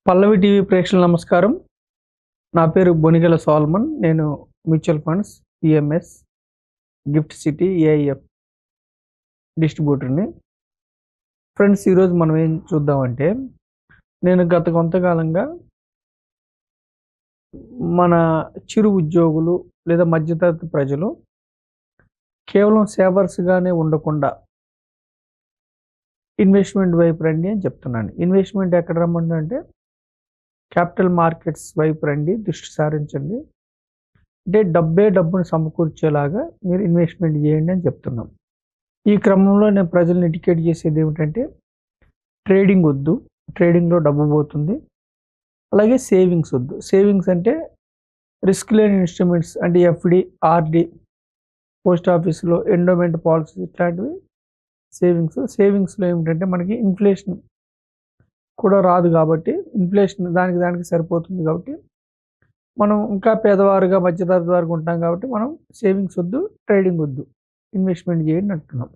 పల్లవి TV ప్రేక్షకులకు నమస్కారం. నా పేరు బొనిగెల సోల్మన్. నేను mutual funds, PMS, GIFT City, AIF డిస్ట్రిబ్యూటర్ని. ఫ్రెండ్స్, ఈరోజు మనం ఏం చూద్దామంటే, నేను గత కొంతకాలంగా మన చిరు ఉద్యోగులు లేదా మధ్యతరగతి ప్రజలు కేవలం సేవర్స్గానే ఉండకుండా ఇన్వెస్ట్మెంట్ వైపు రండి అని చెప్తున్నాను. ఇన్వెస్ట్మెంట్ ఎక్కడ రమ్మంటే క్యాపిటల్ మార్కెట్స్ వైపు రండి, దృష్టి సారించండి. అంటే డబ్బును సమకూర్చేలాగా మీరు ఇన్వెస్ట్మెంట్ చేయండి అని చెప్తున్నాం. ఈ క్రమంలో నేను ప్రజల్ని ఎడ్యుకేట్ చేసేది ఏమిటంటే, ట్రేడింగ్ వద్దు, ట్రేడింగ్లో డబ్బు పోతుంది. అలాగే సేవింగ్స్ వద్దు. సేవింగ్స్ అంటే రిస్క్ లేని ఇన్స్ట్రుమెంట్స్ అంటే ఎఫ్డి, ఆర్డి, పోస్ట్ ఆఫీస్లో ఎండోమెంట్ పాలసీ ఇట్లాంటివి సేవింగ్స్లో ఏమిటంటే మనకి ఇన్ఫ్లేషన్ కూడా రాదు కాబట్టి, ఇన్ఫ్లేషన్ దానికి సరిపోతుంది కాబట్టి మనం ఇంకా పేదవారుగా మధ్యతరగతి వారికి ఉంటాం కాబట్టి మనం సేవింగ్స్ వద్దు, ట్రేడింగ్ వద్దు, ఇన్వెస్ట్మెంట్ చేయండి అంటున్నాం.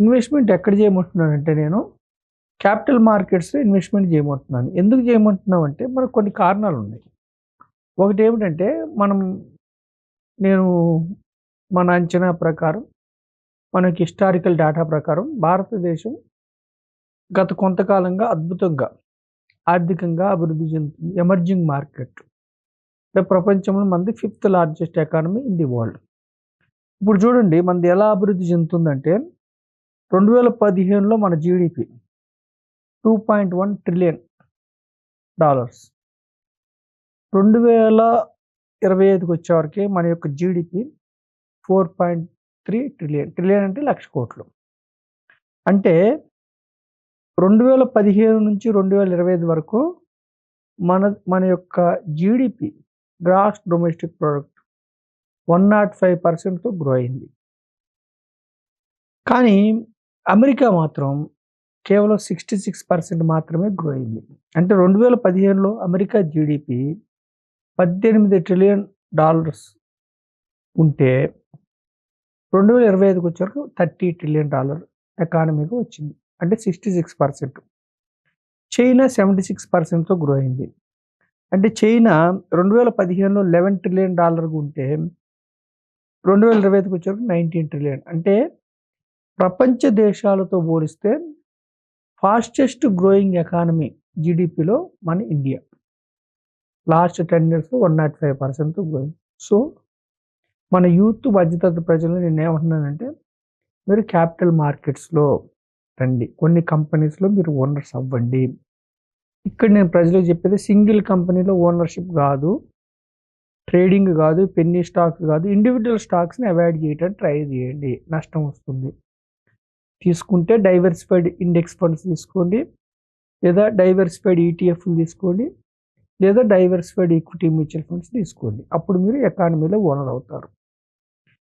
ఇన్వెస్ట్మెంట్ ఎక్కడ చేయమంటున్నానంటే, నేను క్యాపిటల్ మార్కెట్స్లో ఇన్వెస్ట్మెంట్ చేయమంటున్నాను. ఎందుకు చేయమంటున్నాం అంటే మనకు కొన్ని కారణాలు ఉన్నాయి. ఒకటి ఏమిటంటే, నేను మన అంచనా ప్రకారం, మనకి హిస్టారికల్ డేటా ప్రకారం భారతదేశం గత కొంతకాలంగా అద్భుతంగా ఆర్థికంగా అభివృద్ధి చెందుతుంది. ఎమర్జింగ్ మార్కెట్, ప్రపంచంలో మనది 5th largest economy in the world. ఇప్పుడు చూడండి, మనది ఎలా అభివృద్ధి చెందుతుందంటే, 2015లో మన జీడిపి $2.1 ట్రిలియన్, 2025కి వచ్చేవరకు మన యొక్క జీడిపి 4.3 ట్రిలియన్. ట్రిలియన్ అంటే 1,00,000 కోట్లు. అంటే 2015 నుంచి 2025 వరకు మన యొక్క జీడిపి, గ్రాస్ డొమెస్టిక్ ప్రోడక్ట్, 105%తో గ్రో అయింది. కానీ అమెరికా మాత్రం కేవలం 66% మాత్రమే గ్రో అయింది. అంటే 2015లో అమెరికా జీడిపి $18 ట్రిలియన్ ఉంటే 2025కి వచ్చేవరకు $30 ట్రిలియన్ ఎకానమీగా వచ్చింది. అంటే 66%. చైనా 76%తో గ్రో అయింది. అంటే చైనా 2015లో $11 ట్రిలియన్ ఉంటే 2025కి వచ్చేవరకు 19 ట్రిలియన్. అంటే ప్రపంచ దేశాలతో పోలిస్తే ఫాస్టెస్ట్ గ్రోయింగ్ ఎకానమీ జీడిపిలో మన ఇండియా. లాస్ట్ 10 ఇయర్స్లో 105%తో గ్రోయింగ్. సో మన యూత్, మధ్యతరగతి ప్రజలు నేను ఏమంటున్నానంటే, మీరు క్యాపిటల్ మార్కెట్స్లో రండి, కొన్ని కంపెనీస్లో మీరు ఓనర్స్ అవ్వండి. ఇక్కడ నేను ప్రజలకు చెప్పేది, సింగిల్ కంపెనీలో ఓనర్షిప్ కాదు, ట్రేడింగ్ కాదు, పెన్నీ స్టాక్స్ కాదు, ఇండివిజువల్ స్టాక్స్ని అవాయిడ్ చేయడానికి ట్రై చేయండి. నష్టం వస్తుంది. తీసుకుంటే డైవర్సిఫైడ్ ఇండెక్స్ ఫండ్స్ తీసుకోండి, లేదా డైవర్సిఫైడ్ ఈటీఎఫ్లు తీసుకోండి, లేదా డైవర్సిఫైడ్ ఈక్విటీ మ్యూచువల్ ఫండ్స్ తీసుకోండి. అప్పుడు మీరు ఎకానమీలో ఓనర్ అవుతారు.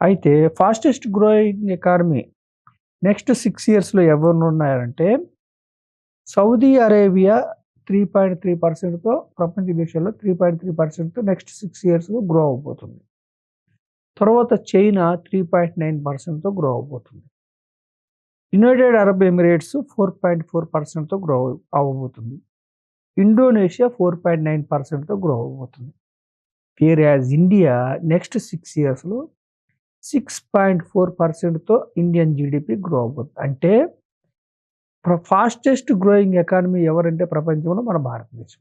అయితే ఫాస్టెస్ట్ గ్రోయింగ్ ఎకానమీ నెక్స్ట్ 6 ఇయర్స్లో ఎవరు ఉన్నారంటే, సౌదీ అరేబియా 3.3%తో, ప్రపంచ దేశాల్లో 3.3%తో నెక్స్ట్ 6 ఇయర్స్లో గ్రో అవబోతుంది. తర్వాత చైనా 3.9%తో గ్రో అవబోతుంది. యునైటెడ్ అరబ్ ఎమిరేట్స్ 4.4%తో గ్రో అవ్వబోతుంది. ఇండోనేషియా 4.9%తో గ్రో అవబోతుంది. వేర్యాజ్ ఇండియా నెక్స్ట్ 6 ఇయర్స్లో 6.4%తో ఇండియన్ జీడిపి గ్రో అవబోతుంది. అంటే ఫాస్టెస్ట్ గ్రోయింగ్ ఎకానమీ ఎవరంటే ప్రపంచంలో మన భారతదేశం.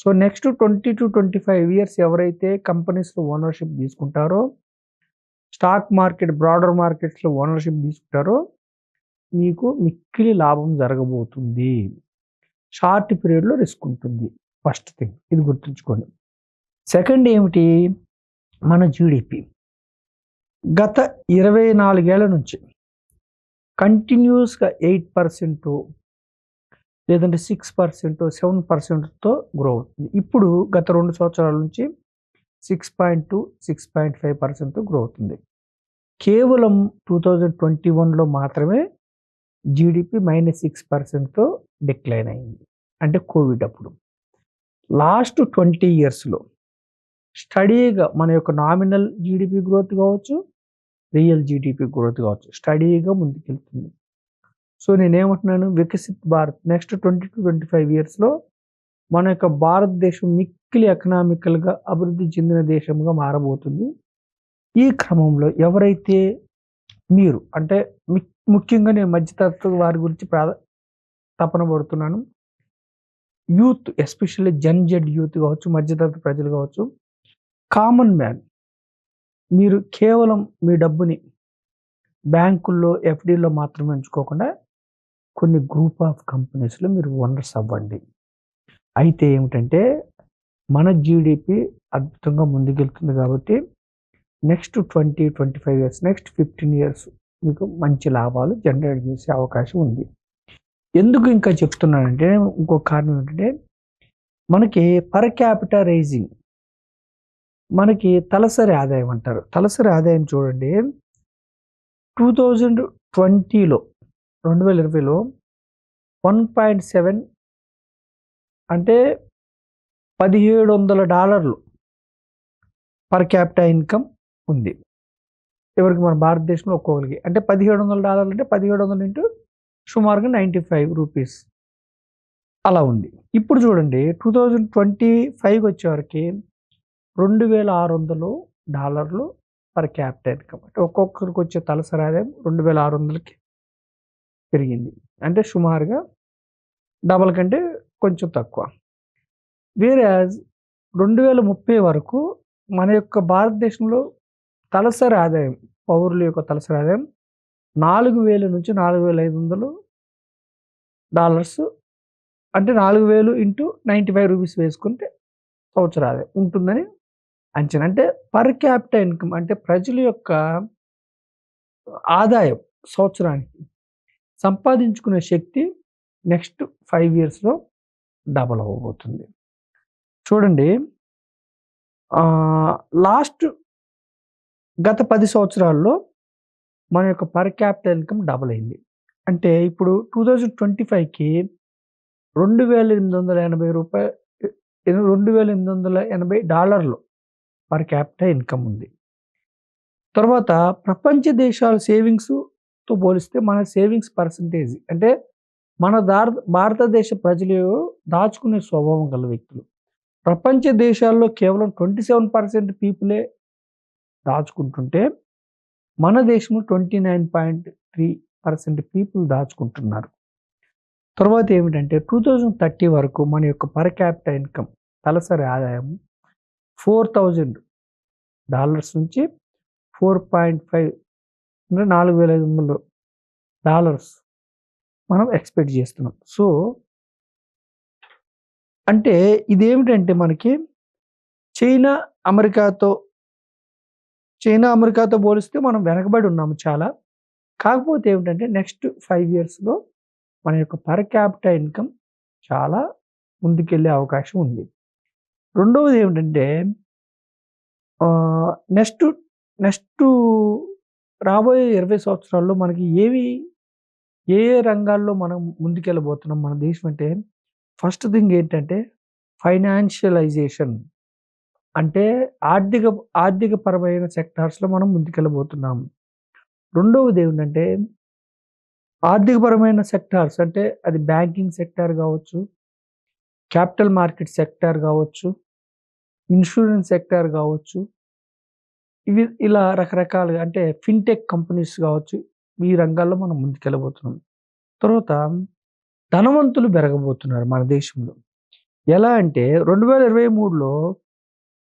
సో నెక్స్ట్ 20 to 25 ఇయర్స్ ఎవరైతే కంపెనీస్లో ఓనర్షిప్ తీసుకుంటారో, స్టాక్ మార్కెట్, బ్రాడర్ మార్కెట్స్లో ఓనర్షిప్ తీసుకుంటారో, మీకు మిక్కిలి లాభం జరగబోతుంది. షార్ట్ పీరియడ్లో రిస్క్ ఉంటుంది. ఫస్ట్ థింగ్ ఇది గుర్తుంచుకోండి. సెకండ్ ఏమిటి, మన జీడిపి గత 24 ఏళ్ల నుంచి కంటిన్యూస్గా 8% లేదంటే 6%, 7%తో గ్రో అవుతుంది. ఇప్పుడు గత 2 సంవత్సరాల నుంచి 6.2, 6.5%తో గ్రో అవుతుంది. కేవలం 2021లో మాత్రమే జీడిపి -6%తో డిక్లైన్ అయింది. అంటే కోవిడ్ అప్పుడు. లాస్ట్ 20 ఇయర్స్లో స్టడీగా మన యొక్క నామినల్ జీడిపి గ్రోత్ కావచ్చు, రియల్ జీడిపి గ్రోత్ కావచ్చు, స్టడీగా ముందుకెళ్తుంది. సో నేనేమంటున్నాను, వికసిత్ భారత్ నెక్స్ట్ 20 to 25 ఇయర్స్లో మన యొక్క భారతదేశం మిక్కిలి ఎకనామికల్‌గా అభివృద్ధి చెందిన దేశంగా మారబోతుంది. ఈ క్రమంలో ఎవరైతే మీరు అంటే ముఖ్యంగా నేను మధ్యతరగతి వారి గురించి తపన పడుతున్నాను. యూత్ ఎస్పెషల్లీ జెడ్ యూత్ కావచ్చు, మధ్యతరగతి ప్రజలు కావచ్చు, కామన్ మ్యాన్ మీరు కేవలం మీ డబ్బుని బ్యాంకుల్లో, ఎఫ్‌డీలో మాత్రమే ఉంచుకోకుండా కొన్ని గ్రూప్ ఆఫ్ కంపెనీస్‌లో మీరు ఓనర్స్ అవ్వండి. అయితే ఏమిటంటే మన జీడీపీ అద్భుతంగా ముందుకెళ్తుంది కాబట్టి నెక్స్ట్ 20, 25 ఇయర్స్, నెక్స్ట్ 15 ఇయర్స్ మీకు మంచి లాభాలు జనరేట్ చేసే అవకాశం ఉంది. ఎందుకు ఇంకా చెప్తున్నానంటే ఇంకో కారణం ఏంటంటే మనకి పర్ క్యాపిటా రైజింగ్, మనకి తలసరి ఆదాయం అంటారు. తలసరి ఆదాయం చూడండి 2020లో 2020లో 1.7 అంటే $1,700 పర్ క్యాపిటా ఇన్కమ్ ఉంది. ఎవరికి? మన భారతదేశంలో ఒక్కొక్కరికి. అంటే $1,700 అంటే 1700 ఇంటూ సుమారుగా ₹95 అలా ఉంది. ఇప్పుడు చూడండి 2025 వచ్చేవరకి $2,600 పర్ క్యాపిటా ఇన్కమ్. అంటే ఒక్కొక్కరికి వచ్చే తలసరి ఆదాయం 2,600కి పెరిగింది. అంటే సుమారుగా డబల్ కంటే కొంచెం తక్కువ. వేరాజ్ 2030 వరకు మన యొక్క భారతదేశంలో తలసరి ఆదాయం, పౌరుల యొక్క తలసరి ఆదాయం 4,000 నుంచి $4,500 అంటే 4,000 ఇంటూ ₹95 వేసుకుంటే సంవత్సర ఆదాయం ఉంటుందని అంచనా. అంటే పర్ క్యాపిటా ఇన్కమ్ అంటే ప్రజల యొక్క ఆదాయం సంవత్సరానికి సంపాదించుకునే శక్తి నెక్స్ట్ 5 ఇయర్స్‌లో డబల్ అవ్వబోతుంది. చూడండి గత 10 సంవత్సరాల్లో మన యొక్క పర్ క్యాపిటల్ ఇన్కమ్ డబల్ అయింది. అంటే ఇప్పుడు 2025కి $2,880 పర్ క్యాపిటల్ ఇన్కమ్ ఉంది. తర్వాత ప్రపంచ దేశాల సేవింగ్స్‌తో పోలిస్తే మన సేవింగ్స్ పర్సెంటేజ్ అంటే మన భారతదేశ ప్రజలు దాచుకునే స్వభావం గల వ్యక్తులు. ప్రపంచ దేశాల్లో కేవలం 27% పీపులే దాచుకుంటుంటే మన దేశంలో 29.3% పీపుల్ దాచుకుంటున్నారు. తర్వాత ఏమిటంటే 2030 వరకు మన యొక్క పర్ క్యాపిటా ఇన్కమ్ తలసరి ఆదాయం $4,000 నుంచి 4.5 అంటే $4,500 మనం ఎక్స్‌పెక్ట్ చేస్తున్నాం. సో అంటే ఇదేమిటంటే మనకి చైనా, అమెరికాతో పోలిస్తే మనం వెనకబడి ఉన్నాము చాలా. కాకపోతే ఏమిటంటే నెక్స్ట్ 5 ఇయర్స్‌లో మన యొక్క పర్ క్యాపిటా ఇన్కమ్ చాలా ముందుకెళ్ళే అవకాశం ఉంది. రెండవది ఏమిటంటే నెక్స్ట్ రాబోయే 20 సంవత్సరాల్లో మనకి ఏ రంగాల్లో మనం ముందుకెళ్ళబోతున్నాం మన దేశం అంటే ఫస్ట్ థింగ్ ఏంటంటే ఫైనాన్షియలైజేషన్ అంటే ఆర్థికపరమైన సెక్టార్స్‌లో మనం ముందుకెళ్ళబోతున్నాం. రెండవది ఏమిటంటే ఆర్థికపరమైన సెక్టార్స్ అంటే అది బ్యాంకింగ్ సెక్టార్ కావచ్చు, క్యాపిటల్ మార్కెట్ సెక్టార్ కావచ్చు, ఇన్సూరెన్స్ సెక్టార్ కావచ్చు. ఇలా రకరకాలుగా అంటే ఫిన్‌టెక్ కంపెనీస్ కావచ్చు. ఈ రంగాల్లో మనం ముందుకెళ్ళబోతున్నాం. తర్వాత ధనవంతులు పెరగబోతున్నారు మన దేశంలో. ఎలా అంటే 2023లో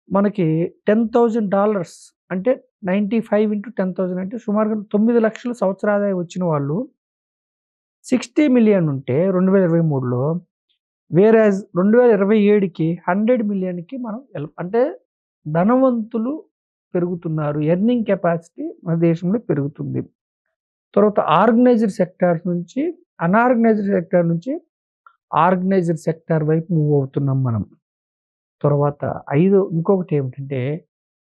మనకి $10,000 అంటే 95 ఇంటూ 10,000 అంటే సుమారుగా 9 లక్షల సంవత్సర ఆదాయం వచ్చిన వాళ్ళు 60 మిలియన్ ఉంటే 2023లో వేరాజ్ 2027కి 100 మిలియన్‌కి మనం అంటే ధనవంతులు పెరుగుతున్నారు. ఎర్నింగ్ కెపాసిటీ మన దేశంలో పెరుగుతుంది. తర్వాత ఆర్గనైజ్డ్ సెక్టార్ నుంచి ఆర్గనైజ్డ్ సెక్టార్ వైపు మూవ్ అవుతున్నాం మనం. తర్వాత ఇంకొకటి ఏమిటంటే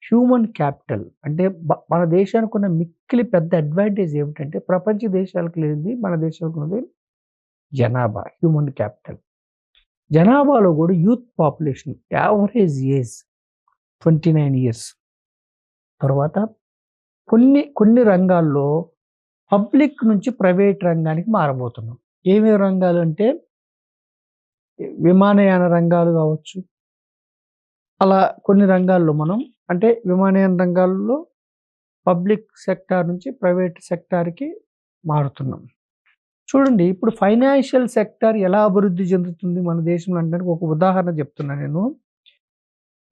హ్యూమన్ క్యాపిటల్ అంటే మన దేశానికి ఉన్న మిక్కిలి పెద్ద అడ్వాంటేజ్ ఏమిటంటే ప్రపంచ దేశాలకు లేనిది మన దేశానికి ఉన్నది జనాభా, హ్యూమన్ క్యాపిటల్. జనాభాలో కూడా youth population average age 29 years. తర్వాత కొన్ని రంగాల్లో పబ్లిక్ నుంచి ప్రైవేట్ రంగానికి మారబోతున్నాం. ఏమేమి రంగాలు అంటే విమానయాన రంగాలు కావచ్చు, అలా కొన్ని రంగాల్లో మనం అంటే విమానయాన రంగాల్లో పబ్లిక్ సెక్టార్ నుంచి ప్రైవేట్ సెక్టార్‌కి మారుతున్నాం. చూడండి ఇప్పుడు ఫైనాన్షియల్ సెక్టార్ ఎలా అభివృద్ధి చెందుతుంది మన దేశంలో అనడానికి ఒక ఉదాహరణ చెప్తున్నా నేను.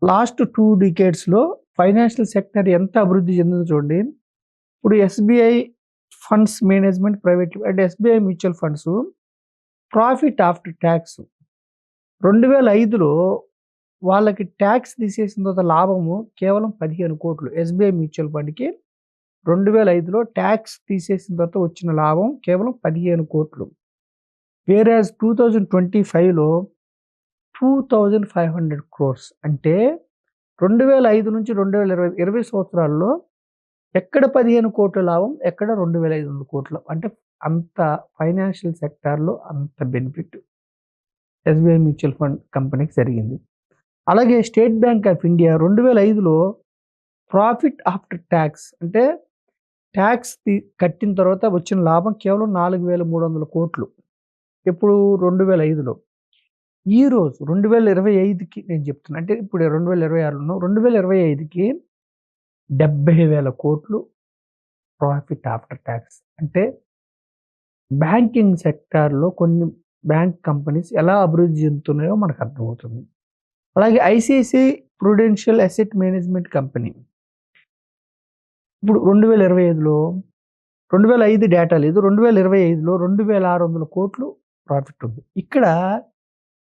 లాస్ట్ 2 డికేడ్స్‌లో ఫైనాన్షియల్ సెక్టార్ ఎంత అభివృద్ధి చెందిందో చూడండి. ఇప్పుడు ఎస్‌బీఐ ఫండ్స్ మేనేజ్మెంట్ ప్రైవేట్ అంటే SBI mutual funds profit after tax 2005లో వాళ్ళకి టాక్స్ తీసేసిన తర్వాత లాభము కేవలం 15,00,00,000 ఎస్‌బీఐ మ్యూచువల్ ఫండ్‌కి 2005లో టాక్స్ తీసేసిన తర్వాత వచ్చిన లాభం కేవలం 15,00,00,000. వేరాజ్ 2025లో 2,500 క్రోర్స్ అంటే 2005 నుంచి 2020 20 సంవత్సరాల్లో ఎక్కడ 15,00,00,000 లాభం, ఎక్కడ 2,500 కోట్లు. అంటే అంత ఫైనాన్షియల్ సెక్టార్‌లో అంత బెనిఫిట్ ఎస్‌బీఐ మ్యూచువల్ ఫండ్ కంపెనీకి జరిగింది. అలాగే స్టేట్ బ్యాంక్ ఆఫ్ ఇండియా 2005లో ప్రాఫిట్ ఆఫ్టర్ టాక్స్ అంటే టాక్స్ కట్టిన తర్వాత వచ్చిన లాభం కేవలం 4,300 కోట్లు. ఎప్పుడు 2005లో. ఈరోజు 2025కి నేను చెప్తున్నా. అంటే ఇప్పుడు 2026లో ఉన్నాం. 2025కి 70,000 కోట్లు ప్రాఫిట్ ఆఫ్టర్ టాక్స్. అంటే బ్యాంకింగ్ సెక్టార్‌లో కొన్ని బ్యాంక్ కంపెనీస్ ఎలా అభివృద్ధి చెందుతున్నాయో మనకు అర్థమవుతుంది. అలాగే ICICI Prudential asset management company. ఇప్పుడు 2025లో 2005 డేటా లేదు. 2025లో 2,600 కోట్లు ప్రాఫిట్ ఉంది. ఇక్కడ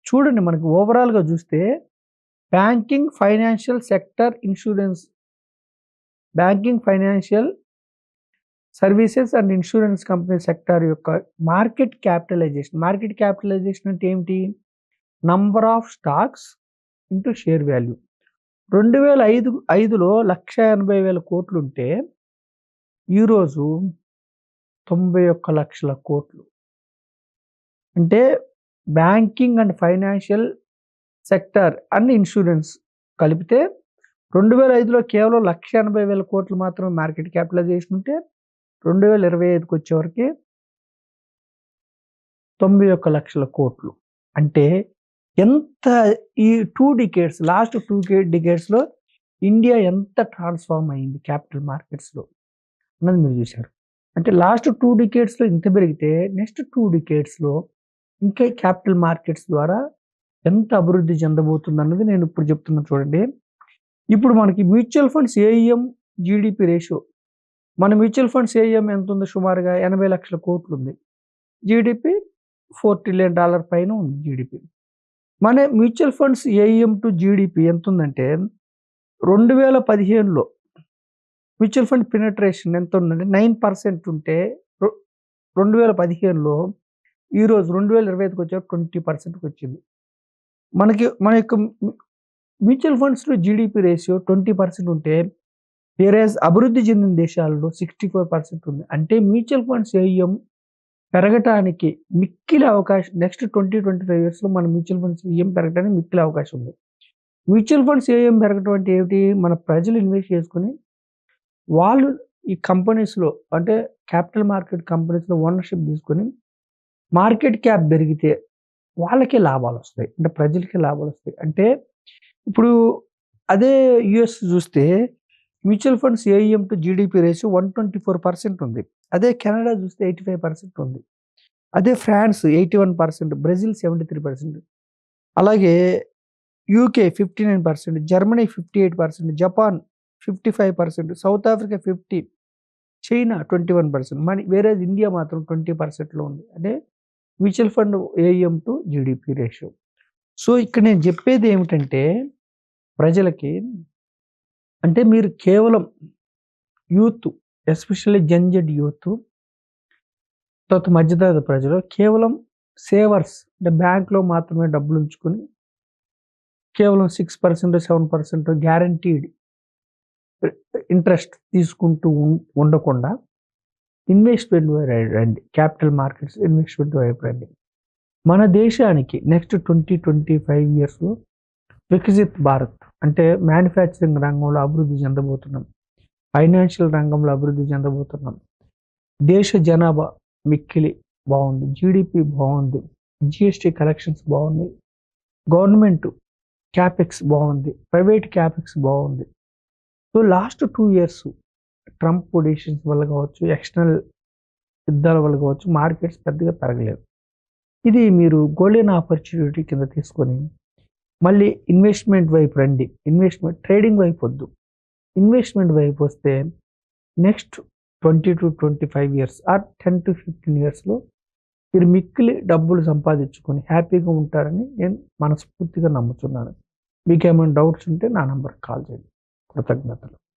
చూడండి మనకు ఓవరాల్‌గా చూస్తే banking, financial sector, insurance, banking, financial services and insurance company sector యొక్క మార్కెట్ క్యాపిటలైజేషన్ అంటే ఏమిటి? Number of stocks into share value. 2005లో 1,80,000 కోట్లుంటే ఈరోజు 91,00,000 కోట్లు. అంటే banking and financial sector and insurance కలిపితే 2005లో కేవలం 1,80,000 కోట్లు మాత్రమే మార్కెట్ క్యాపిటలైజేషన్ ఉంటే 2025కి వచ్చేవరకు 91,00,000 కోట్లు. అంటే ఎంత ఈ 2 డికేడ్స్ లాస్ట్ 2 డికేడ్స్‌లో ఇండియా ఎంత ట్రాన్స్‌ఫార్మ్ అయింది క్యాపిటల్ మార్కెట్స్‌లో అన్నది మీరు చూసారు. అంటే లాస్ట్ 2 డికేడ్స్‌లో ఇంత పెరిగితే నెక్స్ట్ 2 డికేడ్స్‌లో ఇంకా క్యాపిటల్ మార్కెట్స్ ద్వారా ఎంత అభివృద్ధి చెందబోతుందన్నది నేను ఇప్పుడు చెప్తున్నా చూడండి. ఇప్పుడు మనకి మ్యూచువల్ ఫండ్స్ ఏఈఎం, జీడీపీ రేషియో. మన మ్యూచువల్ ఫండ్స్ ఏఈఎం ఎంత ఉంది? సుమారుగా 80,00,000 కోట్లు ఉంది. జీడీపీ $4 ట్రిలియన్ పైన ఉంది జీడీపీ. మన మ్యూచువల్ ఫండ్స్ ఏఈఎం టు జీడీపీ ఎంత ఉందంటే 2015లో మ్యూచువల్ ఫండ్ పెనట్రేషన్ ఎంత ఉందంటే 9% ఉంటే 2015లో ఈరోజు 2025కి వచ్చే 20%కి వచ్చింది. మన యొక్క మ్యూచువల్ ఫండ్స్‌లో జీడీపీ రేషియో 20% ఉంటే వేరేజ్ అభివృద్ధి చెందిన దేశాల్లో 64% ఉంది. అంటే మ్యూచువల్ ఫండ్స్ ఏఈఎం పెరగటానికి మిక్కిలి అవకాశం నెక్స్ట్ 20-25 ఇయర్స్‌లో మన మ్యూచువల్ ఫండ్స్ ఏఈఎం పెరగడానికి మిక్కిలి అవకాశం ఉంది. మ్యూచువల్ ఫండ్స్ ఏఈఎం పెరగటం అంటే ఏమిటి? మన ప్రజలు ఇన్వెస్ట్ చేసుకొని వాళ్ళు ఈ కంపెనీస్‌లో అంటే క్యాపిటల్ మార్కెట్ కంపెనీస్‌లో ఓనర్‌షిప్ తీసుకొని మార్కెట్ క్యాప్ పెరిగితే వాళ్ళకే లాభాలొస్తాయి. అంటే ప్రజలకే లాభాలొస్తాయి. అంటే ఇప్పుడు అదే యూఎస్ చూస్తే mutual funds ఏఈఎం to GDP ratio 124% ఉంది. అదే కెనడా చూస్తే 85% ఉంది. అదే ఫ్రాన్స్ 81%, బ్రెజిల్ 73%, అలాగే UK 59%, Germany 58%, Japan 55%, South Africa 50%, China 21%. Whereas India మాత్రం 20%లో ఉంది. అంటే mutual fund AUM to GDP ratio. So ఇక్కడ నేను చెప్పేది ఏమిటంటే ప్రజలకి అంటే మీరు కేవలం యూత్ ఎస్పెషల్లీ జెడ్ యూత్ తర్వాత మధ్యతరగతి ప్రజలు కేవలం సేవర్స్ అంటే బ్యాంక్లో మాత్రమే డబ్బులు ఉంచుకొని కేవలం 6%, 7% గ్యారంటీడ్ ఇంట్రెస్ట్ తీసుకుంటూ ఉండకుండా ఇన్వెస్ట్మెంట్ రండి. క్యాపిటల్ మార్కెట్స్ ఇన్వెస్ట్మెంట్ వైపు రండి. మన దేశానికి నెక్స్ట్ 20-25 ఇయర్స్‌లో వికసిత్ భారత్ అంటే మ్యానుఫ్యాక్చరింగ్ రంగంలో అభివృద్ధి చెందబోతున్నాం. ఫైనాన్షియల్ రంగంలో అభివృద్ధి చెందబోతున్నాం. దేశ జనాభా మిక్కిలి బాగుంది. జీడీపీ బాగుంది. జీఎస్టీ కలెక్షన్స్ బాగున్నాయి. గవర్నమెంట్ క్యాపెక్స్ బాగుంది, ప్రైవేట్ క్యాపెక్స్ బాగుంది. So last 2 years Trump positions వల్ల కావచ్చు, ఎక్స్టర్నల్ యుద్ధాల వల్ల కావచ్చు, మార్కెట్స్ పెద్దగా పెరగలేదు. ఇది మీరు గోల్డెన్ ఆపర్చునిటీ కింద తీసుకొని మళ్ళీ ఇన్వెస్ట్మెంట్ వైపు రండి. ట్రేడింగ్ వైపు వద్దు, ఇన్వెస్ట్మెంట్ వైపు వస్తే next 20 to 25 years or 10 to 15 ఇయర్స్లో మీరు మిక్కిలి డబ్బులు సంపాదించుకొని హ్యాపీగా ఉంటారని నేను మనస్ఫూర్తిగా నమ్ముతున్నాను. మీకు ఏమైనా డౌట్స్ ఉంటే నా నంబర్కి కాల్ చేయండి. కృతజ్ఞతలు.